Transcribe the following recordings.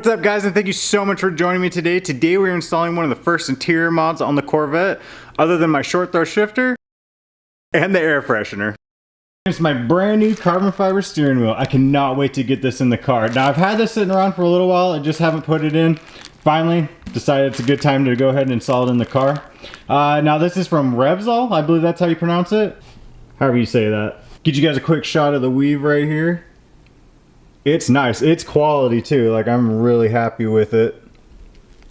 What's up guys, and thank you so much for joining me today. Today we're installing one of the first interior mods on the Corvette, other than my short throw shifter and the air freshener. It's my brand new carbon fiber steering wheel. I cannot wait to get this in the car. Now I've had this sitting around for a little while, I just haven't put it in. Finally decided it's a good time to go ahead and install it in the car. Now this is from Revesol, I believe that's how you pronounce it. However you say that. Get you guys a quick shot of the weave right here. It's nice, it's quality too, like I'm really happy with it.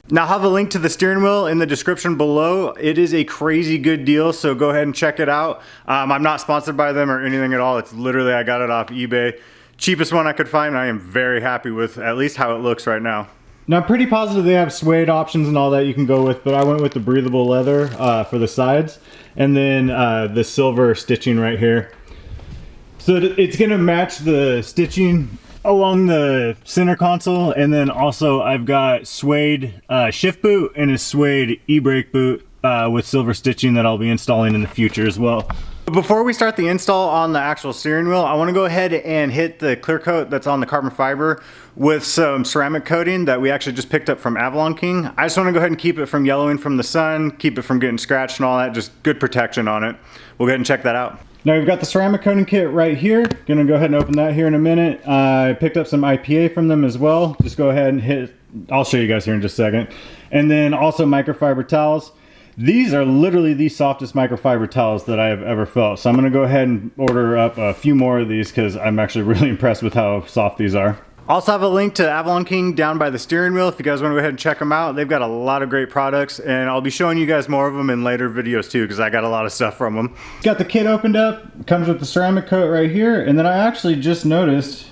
Now I'll have a link to the steering wheel in the description below. It is a crazy good deal, so go ahead and check it out. I'm not sponsored by them or anything at all. It's literally, I got it off eBay. Cheapest one I could find, and I am very happy with at least how it looks right now. Now I'm pretty positive they have suede options and all that you can go with, but I went with the breathable leather for the sides, and then the silver stitching right here. So it's gonna match the stitching along the center console, and then also I've got suede shift boot and a suede e-brake boot with silver stitching that I'll be installing in the future as well. But before we start the install on the actual steering wheel, I want to go ahead and hit the clear coat that's on the carbon fiber with some ceramic coating that we actually just picked up from Avalon King. I just want to go ahead and keep it from yellowing from the sun, keep it from getting scratched and all that, just good protection on it. We'll go ahead and check that out. Now we've got the ceramic coating kit right here. Gonna go ahead and open that here in a minute. I picked up some IPA from them as well. Just go ahead and hit, I'll show you guys here in just a second. And then also microfiber towels. These are literally the softest microfiber towels that I have ever felt. So I'm gonna go ahead and order up a few more of these because I'm actually really impressed with how soft these are. Also have a link to Avalon King down by the steering wheel if you guys want to go ahead and check them out. They've got a lot of great products, and I'll be showing you guys more of them in later videos too, because I got a lot of stuff from them. Got the kit opened up, comes with the ceramic coat right here, and then I actually just noticed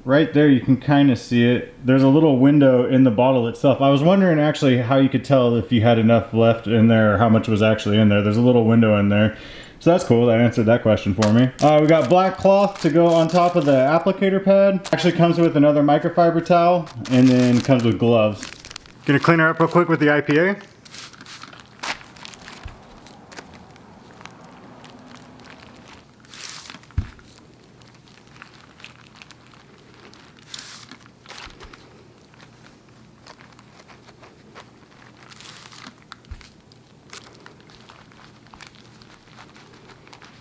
right there, you can kind of see it, there's a little window in the bottle itself. I was wondering actually how you could tell if you had enough left in there or how much was actually in there. There's a little window in there. So that's cool, that answered that question for me. We got black cloth to go on top of the applicator pad. Actually comes with another microfiber towel, and then comes with gloves. Gonna clean her up real quick with the IPA.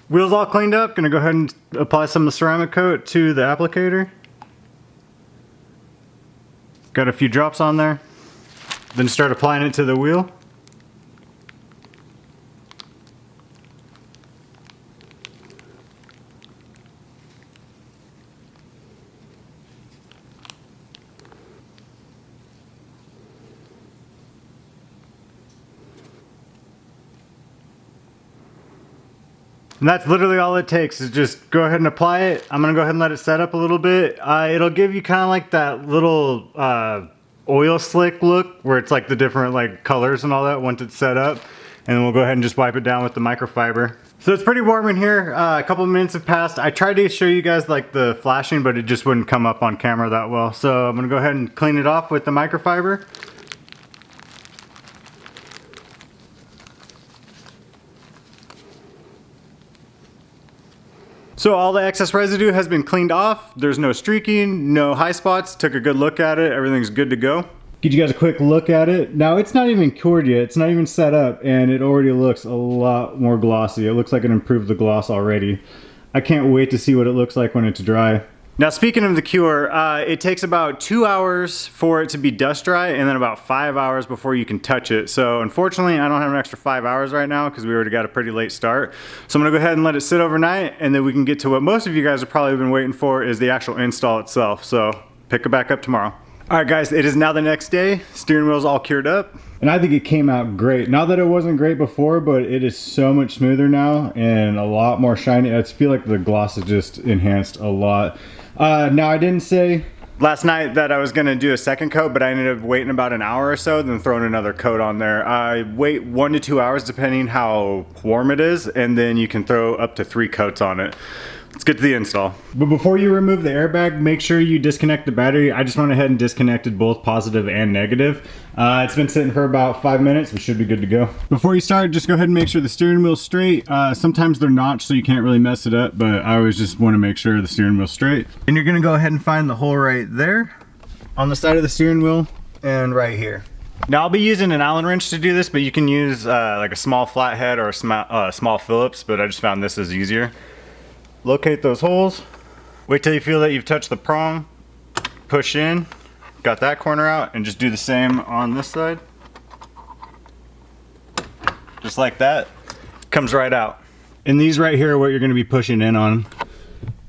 Wheels all cleaned up, gonna go ahead and apply some of the ceramic coat to the applicator. Got a few drops on there. Then start applying it to the wheel. And that's literally all it takes, is just go ahead and apply it. I'm gonna go ahead and let it set up a little bit. It'll give you kind of like that little oil slick look where it's like the different like colors and all that once it's set up. And then we'll go ahead and just wipe it down with the microfiber. So it's pretty warm in here. A couple of minutes have passed. I tried to show you guys like the flashing, but it just wouldn't come up on camera that well. So I'm gonna go ahead and clean it off with the microfiber. So all the excess residue has been cleaned off. There's no streaking, no high spots. Took a good look at it. Everything's good to go. Get you guys a quick look at it. Now it's not even cured yet. It's not even set up, and it already looks a lot more glossy. It looks like it improved the gloss already. I can't wait to see what it looks like when it's dry. Now speaking of the cure, it takes about 2 hours for it to be dust dry, and then about 5 hours before you can touch it. So unfortunately I don't have an extra 5 hours right now because we already got a pretty late start. So I'm gonna go ahead and let it sit overnight, and then we can get to what most of you guys have probably been waiting for, is the actual install itself. So pick it back up tomorrow. All right guys, it is now the next day. Steering wheel's all cured up. And I think it came out great. Not that it wasn't great before, but it is so much smoother now and a lot more shiny. I feel like the gloss is just enhanced a lot. Now I didn't say last night that I was gonna do a second coat, but I ended up waiting about an hour or so, then throwing another coat on there. I wait 1 to 2 hours depending how warm it is, and then you can throw up to 3 coats on it. Let's get to the install. But before you remove the airbag, make sure you disconnect the battery. I just went ahead and disconnected both positive and negative. It's been sitting for about 5 minutes. We should be good to go. Before you start, just go ahead and make sure the steering wheel's straight. Sometimes they're notched, so you can't really mess it up, but I always just want to make sure the steering wheel's straight. And you're gonna go ahead and find the hole right there. on the side of the steering wheel and right here. Now I'll be using an Allen wrench to do this, but you can use like a small flathead or a small Phillips, but I just found this is easier. Locate those holes. Wait till you feel that you've touched the prong. Push in, got that corner out, and just do the same on this side. Just like that, comes right out. And these right here are what you're gonna be pushing in on.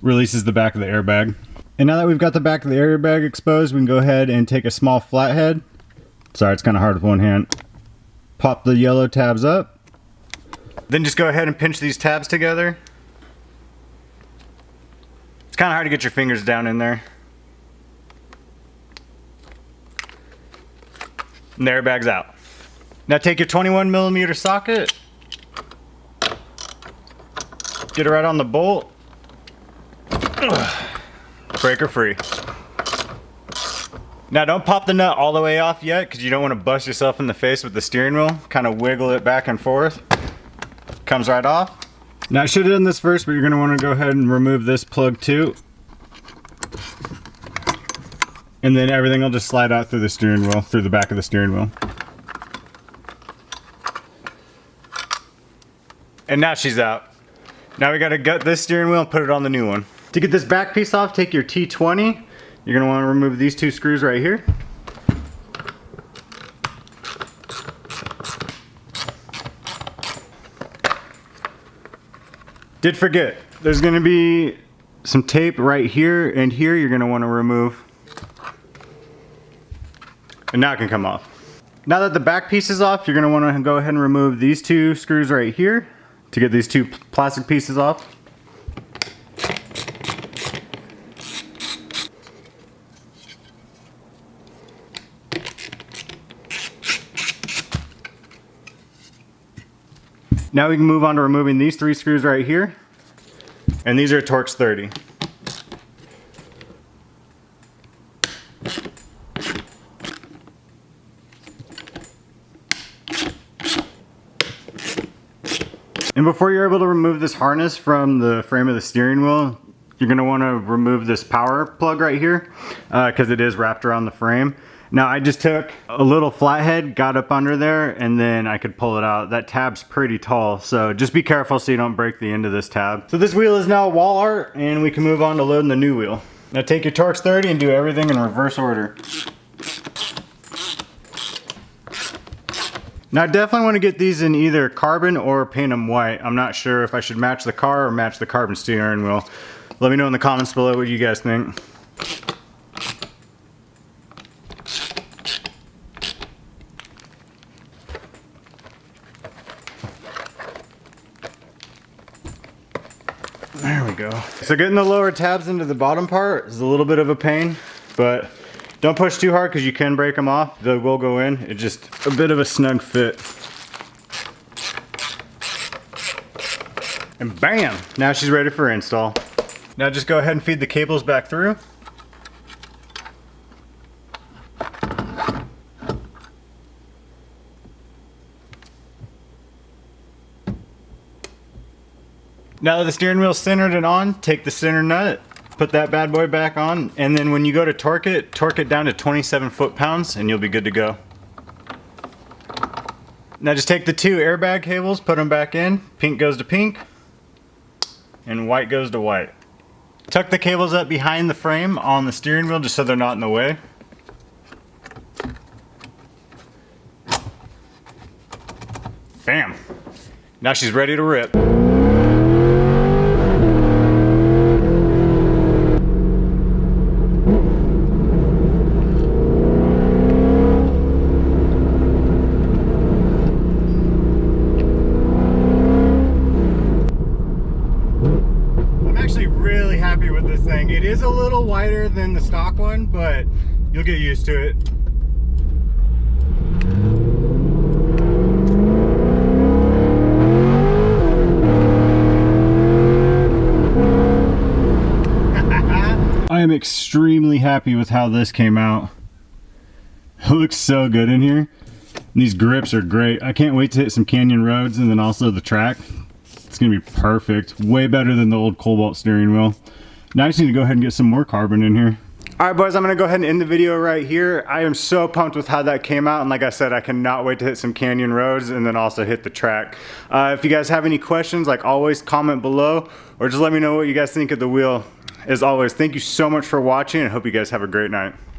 Releases the back of the airbag. And now that we've got the back of the airbag exposed, we can go ahead and take a small flathead. Sorry, it's kind of hard with one hand. Pop the yellow tabs up. Then just go ahead and pinch these tabs together. It's kind of hard to get your fingers down in there. And the airbag's out. Now take your 21mm socket. Get it right on the bolt. Breaker free. Now don't pop the nut all the way off yet because you don't want to bust yourself in the face with the steering wheel. Kind of wiggle it back and forth. Comes right off. Now I should have done this first, but you're going to want to go ahead and remove this plug too. And then everything will just slide out through the steering wheel, through the back of the steering wheel. And now she's out. Now we got to gut this steering wheel and put it on the new one. To get this back piece off, take your T20. You're going to want to remove these two screws right here. Did forget, there's going to be some tape right here and here you're going to want to remove. And now it can come off. Now that the back piece is off, you're going to want to go ahead and remove these two screws right here to get these two plastic pieces off. Now we can move on to removing these three screws right here. And these are Torx 30. And before you're able to remove this harness from the frame of the steering wheel, you're going to want to remove this power plug right here because it is wrapped around the frame. Now I just took a little flathead, got up under there, and then I could pull it out. That tab's pretty tall, so just be careful so you don't break the end of this tab. So this wheel is now wall art, and we can move on to loading the new wheel. Now take your Torx 30 and do everything in reverse order. Now I definitely want to get these in either carbon or paint them white. I'm not sure if I should match the car or match the carbon steering wheel. Let me know in the comments below what you guys think. There we go. So getting the lower tabs into the bottom part is a little bit of a pain, but don't push too hard because you can break them off. They will go in. It's just a bit of a snug fit. And bam! Now she's ready for install. Now just go ahead and feed the cables back through. Now that the steering wheel's centered and on, take the center nut, put that bad boy back on, and then when you go to torque it down to 27 foot-pounds and you'll be good to go. Now just take the two airbag cables, put them back in. Pink goes to pink, and white goes to white. Tuck the cables up behind the frame on the steering wheel just so they're not in the way. Bam! Now she's ready to rip. It is a little wider than the stock one, but you'll get used to it. I am extremely happy with how this came out. It looks so good in here. And these grips are great. I can't wait to hit some canyon roads and then also the track. It's gonna be perfect. Way better than the old Cobalt steering wheel. Now I just need to go ahead and get some more carbon in here. Alright boys, I'm going to go ahead and end the video right here. I am so pumped with how that came out, and like I said, I cannot wait to hit some canyon roads and then also hit the track. If you guys have any questions, like always, comment below or just let me know what you guys think of the wheel. As always, thank you so much for watching and I hope you guys have a great night.